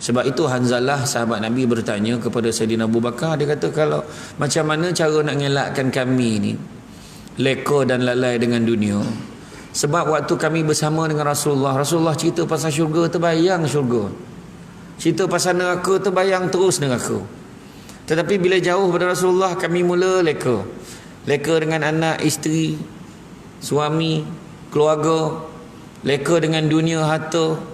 Sebab itu Hanzalah sahabat Nabi bertanya kepada Sayyidina Abu Bakar. Dia kata, kalau macam mana cara nak ngelakkan kami ni leka dan lalai dengan dunia. Sebab waktu kami bersama dengan Rasulullah cerita pasal syurga, terbayang syurga. Cerita pasal neraka, terbayang terus neraka. Tetapi bila jauh pada Rasulullah, kami mula leka. Leka dengan anak, isteri, suami, keluarga. Leka dengan dunia, harta.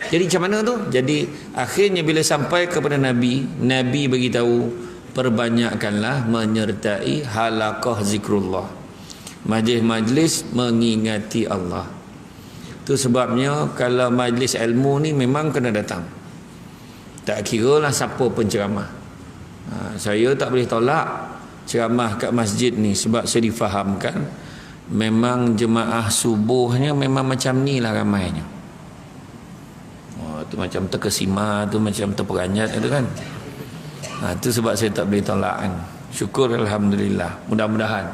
Jadi macam mana tu? Jadi akhirnya bila sampai kepada Nabi, Nabi beritahu, perbanyakkanlah menyertai halaqah zikrullah, majlis-majlis mengingati Allah. Itu sebabnya kalau majlis ilmu ni memang kena datang. Tak kira lah siapa penceramah. Saya tak boleh tolak ceramah kat masjid ni, sebab saya difahamkan memang jemaah subuhnya memang macam ni lah ramainya. Tu macam terkesima, tu macam terperanjat itu kan. Itu sebab saya tak boleh tolak kan. Syukur alhamdulillah, mudah-mudahan.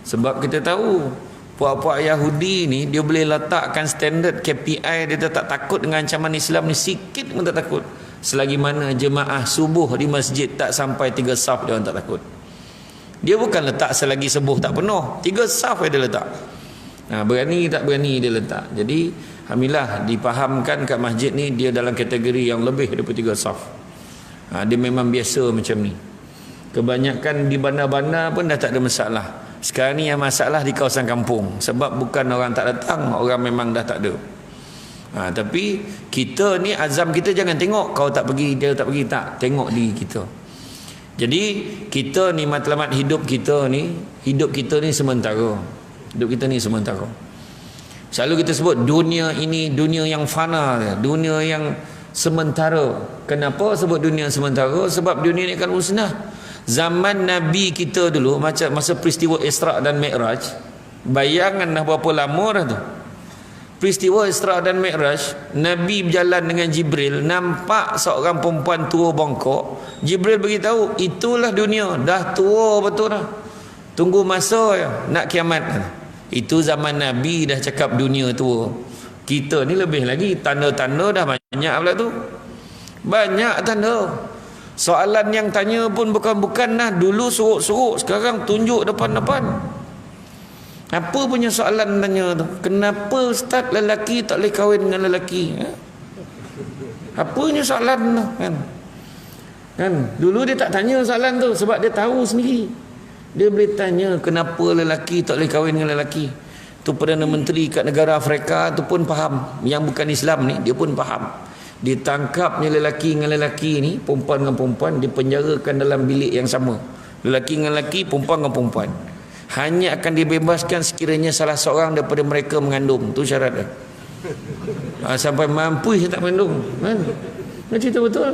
Sebab kita tahu puak-puak Yahudi ni dia boleh letakkan standard KPI, dia tak takut dengan ancaman Islam ni sikit pun tak takut. Selagi mana jemaah subuh di masjid tak sampai 3 saf, dia orang tak takut. Dia bukan letak selagi subuh tak penuh, 3 saf dia letak. Berani tak berani dia letak. Jadi alhamdulillah dipahamkan kat masjid ni dia dalam kategori yang lebih daripada 3 saf. Dia memang biasa macam ni. Kebanyakan di bandar-bandar pun dah tak ada masalah. Sekarang ni yang masalah di kawasan kampung. Sebab bukan orang tak datang, orang memang dah tak ada. Tapi kita ni azam kita jangan tengok kau tak pergi, dia tak pergi, tak. Tengok diri kita. Jadi kita ni matlamat hidup kita ni sementara. Hidup kita ni sementara. Selalu kita sebut dunia ini dunia yang fana, dunia yang sementara. Kenapa sebut dunia sementara? Sebab dunia ni akan musnah. Zaman Nabi kita dulu, macam masa peristiwa Isra' dan Mi'raj, bayangan dah berapa lama dah tu. Peristiwa Isra' dan Mi'raj, Nabi berjalan dengan Jibril, nampak seorang perempuan tua bongkok. Jibril beritahu, itulah dunia, dah tua betul dah. Tunggu masa ya, nak kiamat. Itu zaman Nabi dah cakap dunia tua. Kita ni lebih lagi, tanda-tanda dah banyak pula tu. Banyak tanda. Soalan yang tanya pun bukan-bukan dah. Dulu suruk-suruk, sekarang tunjuk depan-depan. Apa punya soalan tanya tu? Kenapa ustaz lelaki tak boleh kahwin dengan lelaki? Apa punya soalan tu kan? Dulu dia tak tanya soalan tu sebab dia tahu sendiri. Dia boleh tanya kenapa lelaki tak boleh kahwin dengan lelaki. Tu Perdana Menteri kat negara Afrika tu pun faham. Yang bukan Islam ni dia pun faham. Ditangkapnya lelaki dengan lelaki ni, perempuan dengan perempuan, dipenjarakan dalam bilik yang sama. Lelaki dengan lelaki, perempuan dengan perempuan. Hanya akan dibebaskan sekiranya salah seorang daripada mereka mengandung. Tu syarat dia. Sampai mampu saya tak mengandung kan? Cerita betul.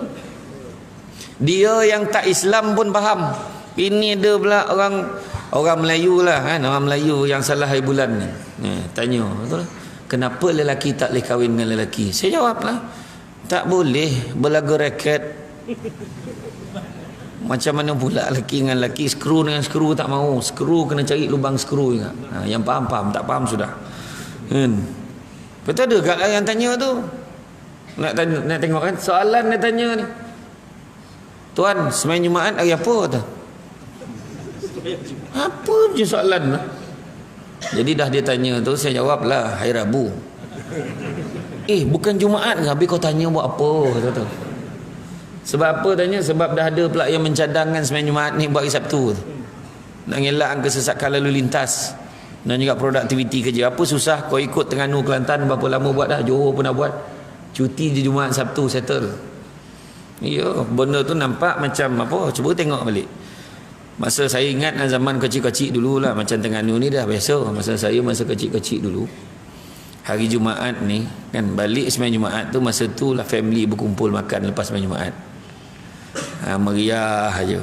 Dia yang tak Islam pun faham. Ini ada pula orang Melayu lah kan, orang Melayu yang salah hari bulan ni. Tanya, betul? Kenapa lelaki tak boleh kahwin dengan lelaki? Saya jawab lah, tak boleh berlaga raket. Macam mana pula lelaki dengan lelaki, skru dengan skru tak mau. Skru kena cari lubang skru juga. Yang faham, tak faham sudah. Betul ada kat yang tanya tu. Nak tengok kan soalan dia tanya ni. Tuan, semain Jumaat hari apa tu? Apa je soalan lah. Jadi dah dia tanya tu, saya jawab lah hari Rabu. Bukan Jumaat ke? Habis kau tanya buat apa? Kata tu. Sebab apa tanya? Sebab dah ada pula yang mencadangkan semain Jumaat ni buat hari Sabtu. Nak ngelakkan kesesakan lalu lintas dan juga produktiviti kerja. Apa susah kau ikut Terengganu Kelantan, berapa lama buat dah, Johor pun dah buat. Cuti di Jumaat Sabtu settle. Ya, benda tu nampak macam apa? Cuba tengok balik. Masa saya ingat zaman kecil-kecil dulu lah, macam Terengganu ni dah biasa. Masa kecil-kecil dulu, hari Jumaat ni kan, balik semain Jumaat tu, masa tu lah family berkumpul makan lepas semain Jumaat. Meriah aja.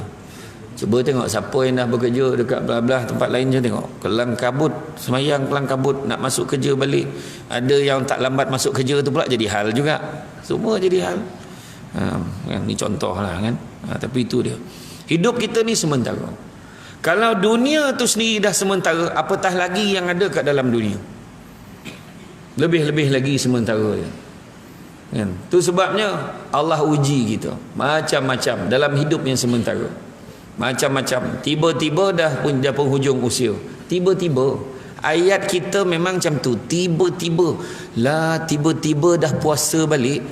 Cuba tengok siapa yang dah bekerja dekat belah-belah tempat lain je, tengok kelang kabut semayang, kelang kabut nak masuk kerja balik. Ada yang tak lambat masuk kerja tu pula jadi hal juga. Semua jadi hal. Kan, ni contoh lah kan. Tapi itu dia. Hidup kita ni sementara. Kalau dunia tu sendiri dah sementara, apatah lagi yang ada kat dalam dunia. Lebih-lebih lagi sementara. Kan? Tu sebabnya Allah uji kita macam-macam dalam hidup yang sementara. Macam-macam. Tiba-tiba dah penghujung usia. Tiba-tiba ayat kita memang macam tu. Tiba-tiba dah puasa balik.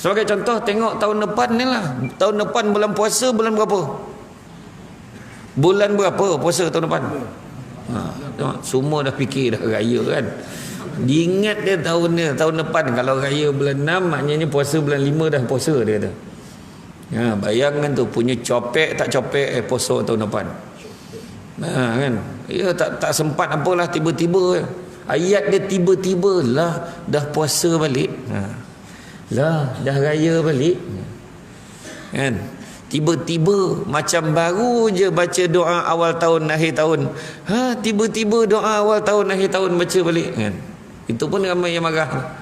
Sebagai contoh, tengok tahun depan ni lah. Tahun depan bulan puasa bulan berapa? Bulan berapa puasa tahun depan? Semua dah fikir dah raya kan. Diingat dia tahun depan. Kalau raya bulan 6, maknanya puasa bulan 5 dah puasa dia kata. Bayangkan tu, punya copek tak copek puasa tahun depan. Kan? Ya tak sempat apalah, tiba-tiba ayat dia tiba-tiba lah dah puasa balik. Dah raya balik. Kan? Tiba-tiba macam baru je baca doa awal tahun akhir tahun. Tiba-tiba doa awal tahun akhir tahun baca balik kan. Itu pun ramai yang marah.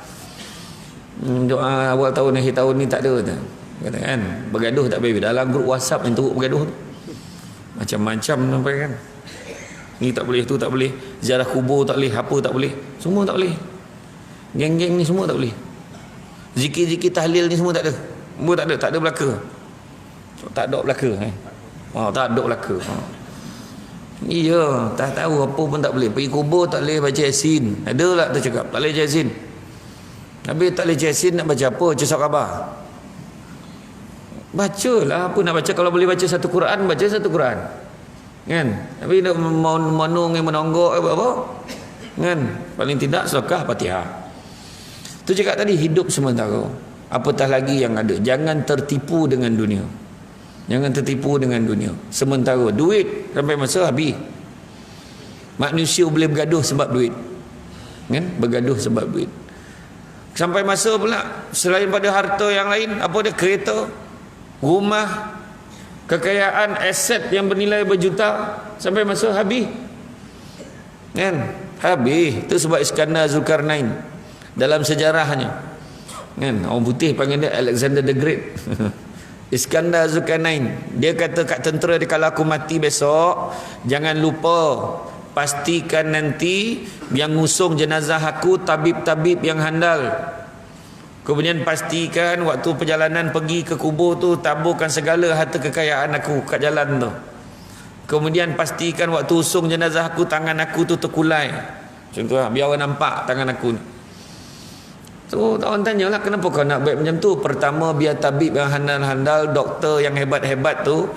Doa awal tahun akhir tahun ni tak ada kata kan. Bergaduh tak baik dalam grup WhatsApp yang teruk bergaduh tu. Macam-macam sampai kan. Ni tak boleh, tu tak boleh. Ziarah kubur tak boleh, apa tak boleh. Semua tak boleh. Geng-geng ni semua tak boleh. Zikir-zikir tahlil ni semua tak ada. Semua tak ada belaka. Tak ada belaka tak ada belaka. Iya, tak tahu apa pun tak boleh. Pergi kubur tak boleh baca Yasin. Ada lah tu cakap tak boleh baca Yasin. Habis tak boleh baca Yasin, nak baca apa? Baca surat khabar. Bacalah apa nak baca. Kalau boleh baca satu Quran, baca satu Quran kan. Tapi nak menong yang menonggok apa kan. Paling tidak sedekah Fatihah. Tu cakap tadi, hidup sementara. Apatah lagi yang ada. Jangan tertipu dengan dunia. Jangan tertipu dengan dunia. Sementara duit sampai masa habis. Manusia boleh bergaduh sebab duit. Kan? Bergaduh sebab duit. Sampai masa pula selain pada harta yang lain, apa dia? Kereta, rumah, kekayaan, aset yang bernilai berjuta, sampai masa habis. Kan? Habis. Itu sebab Iskandar Zulkarnain dalam sejarahnya. Kan? Orang putih panggil dia Alexander the Great. Iskandar Zulkarnain, dia kata kat tentera dia, kalau aku mati besok, jangan lupa pastikan nanti yang ngusung jenazah aku tabib-tabib yang handal. Kemudian pastikan waktu perjalanan pergi ke kubur tu taburkan segala harta kekayaan aku kat jalan tu. Kemudian pastikan waktu usung jenazah aku tangan aku tu terkulai. Contoh biar orang nampak tangan aku ni. So, orang tanyalah, kenapa kau nak baik macam tu? Pertama, biar tabib yang handal-handal, doktor yang hebat-hebat tu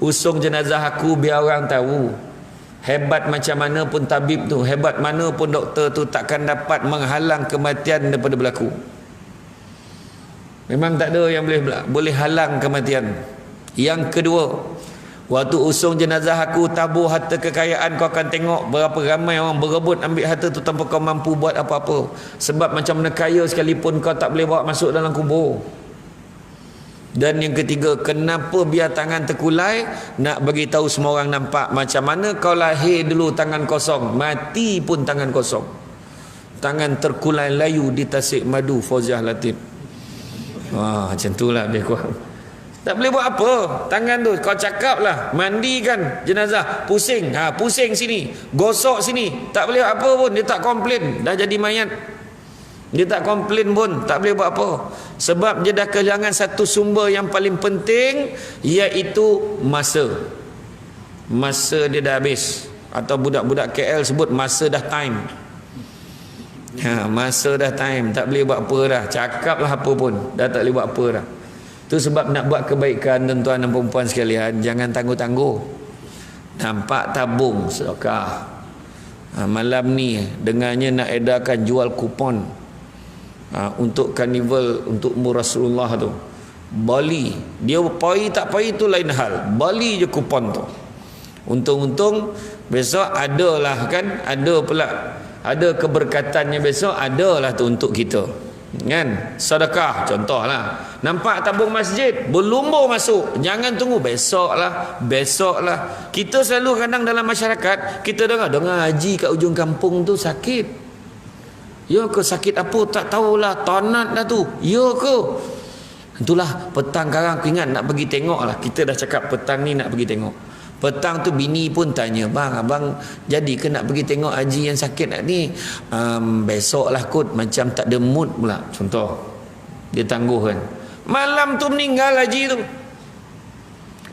usung jenazah aku biar orang tahu. Hebat macam mana pun tabib tu, hebat mana pun doktor tu, takkan dapat menghalang kematian daripada berlaku. Memang tak ada yang boleh halang kematian. Yang kedua, waktu usung jenazah aku tabur harta kekayaan, kau akan tengok berapa ramai orang berebut ambil harta tu tanpa kau mampu buat apa-apa. Sebab macam mana kaya sekalipun kau tak boleh bawa masuk dalam kubur. Dan yang ketiga, kenapa biar tangan terkulai? Nak bagi tahu semua orang nampak macam mana kau lahir dulu tangan kosong, mati pun tangan kosong. Tangan terkulai layu di Tasik Madu, Fauziah Latif. Macam itulah lebih kurang. Tak boleh buat apa. Tangan tu kau cakap lah, mandikan jenazah, pusing, pusing sini, gosok sini, tak boleh buat apa pun. Dia tak komplain, dah jadi mayat. Dia tak komplain pun, tak boleh buat apa. Sebab dia dah kehilangan satu sumber yang paling penting, iaitu masa. Masa dia dah habis. Atau budak-budak KL sebut masa dah time. Masa dah time, tak boleh buat apa dah. Cakap lah apa pun, dah tak boleh buat apa dah. Itu sebab nak buat kebaikan, tuan-tuan dan perempuan sekalian, jangan tangguh-tangguh. Nampak tabung sedekah. Malam ni dengarnya nak edarkan jual kupon untuk karnival untuk umur Rasulullah tu. Bali, dia pai tak pai tu lain hal. Bali je kupon tu. Untung-untung besok adalah kan, ada pula, ada keberkatannya besok, adalah tu untuk kita. Kan? Sedekah contohlah. Nampak tabung masjid berlumbur masuk, jangan tunggu besok lah. Kita selalu kadang dalam masyarakat kita dengar haji kat ujung kampung tu sakit. Ya ke? Sakit apa tak tahulah, tonat dah tu. Ya ke? Itulah petang sekarang aku ingat nak pergi tengok lah. Kita dah cakap petang ni nak pergi tengok. Petang tu bini pun tanya, bang, abang jadi ke nak pergi tengok haji yang sakit ni? Besok lah kot, macam tak ada mood pula. Contoh, dia tangguh kan. Malam tu meninggal haji tu.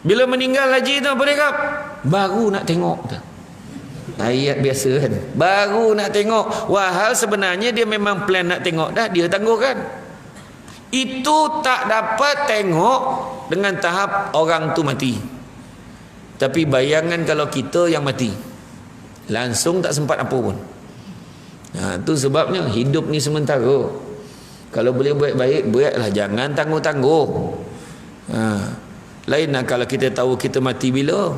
Bila meninggal haji tu, apa dia kata? Baru nak tengok tu. Ayat biasa kan. Baru nak tengok. Wahal sebenarnya dia memang plan nak tengok dah, dia tangguhkan. Itu tak dapat tengok dengan tahap orang tu mati. Tapi bayangan kalau kita yang mati, langsung tak sempat apa pun. Tu sebabnya hidup ni sementara. Kalau boleh buat baik, buatlah, jangan tangguh-tangguh. Lain lah kalau kita tahu kita mati bila.